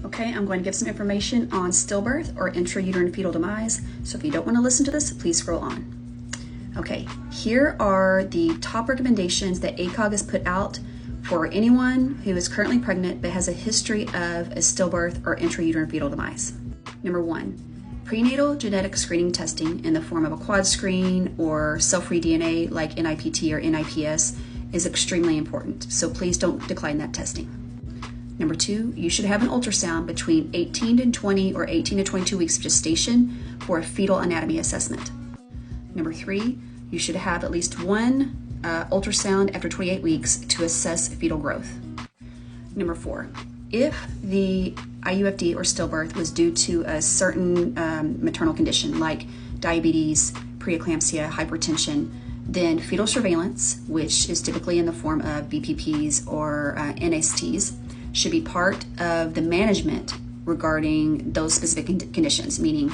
Okay, I'm going to give some information on stillbirth or intrauterine fetal demise. So if you don't want to listen to this, please scroll on. Okay, here are the top recommendations that ACOG has put out for anyone who is currently pregnant but has a history of a stillbirth or intrauterine fetal demise. Number 1, prenatal genetic screening testing in the form of a quad screen or cell-free DNA like NIPT or NIPS is extremely important, so please don't decline that testing. Number 2, you should have an ultrasound between 18 to 20 or 18 to 22 weeks of gestation for a fetal anatomy assessment. Number 3, you should have at least one ultrasound after 28 weeks to assess fetal growth. Number 4, if the IUFD or stillbirth was due to a certain maternal condition like diabetes, preeclampsia, hypertension, then fetal surveillance, which is typically in the form of BPPs or NSTs, should be part of the management regarding those specific conditions, meaning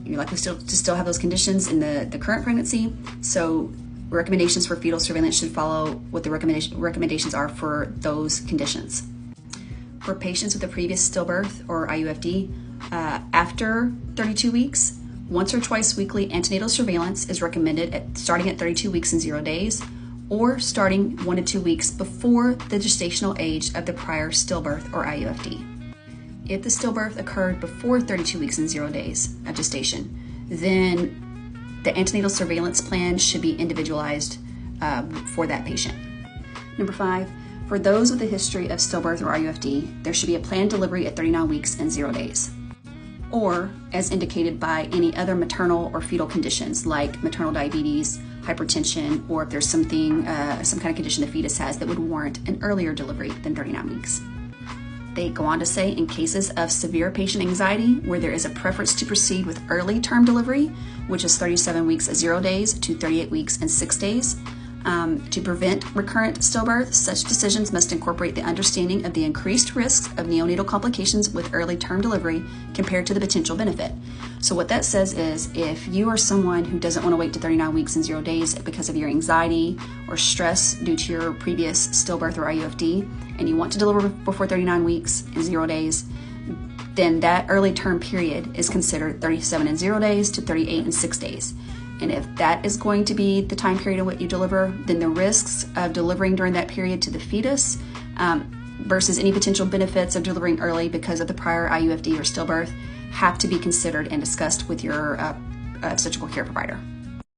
you're likely to still have those conditions in the current pregnancy. So recommendations for fetal surveillance should follow what the recommendations are for those conditions. For patients with a previous stillbirth or IUFD, after 32 weeks, once or twice weekly antenatal surveillance is recommended starting at 32 weeks and 0 days, or starting 1 to 2 weeks before the gestational age of the prior stillbirth or IUFD. If the stillbirth occurred before 32 weeks and 0 days of gestation, then the antenatal surveillance plan should be individualized for that patient. Number 5, for those with a history of stillbirth or IUFD, there should be a planned delivery at 39 weeks and 0 days, or as indicated by any other maternal or fetal conditions like maternal diabetes, hypertension, or if there's some kind of condition the fetus has that would warrant an earlier delivery than 39 weeks. They go on to say, in cases of severe patient anxiety where there is a preference to proceed with early term delivery, which is 37 weeks and 0 days to 38 weeks and 6 days, to prevent recurrent stillbirth, such decisions must incorporate the understanding of the increased risks of neonatal complications with early term delivery compared to the potential benefit. So what that says is, if you are someone who doesn't want to wait to 39 weeks and 0 days because of your anxiety or stress due to your previous stillbirth or IUFD, and you want to deliver before 39 weeks and 0 days, then that early term period is considered 37 and 0 days to 38 and 6 days. And if that is going to be the time period in which you deliver, then the risks of delivering during that period to the fetus versus any potential benefits of delivering early because of the prior IUFD or stillbirth have to be considered and discussed with your obstetrical care provider.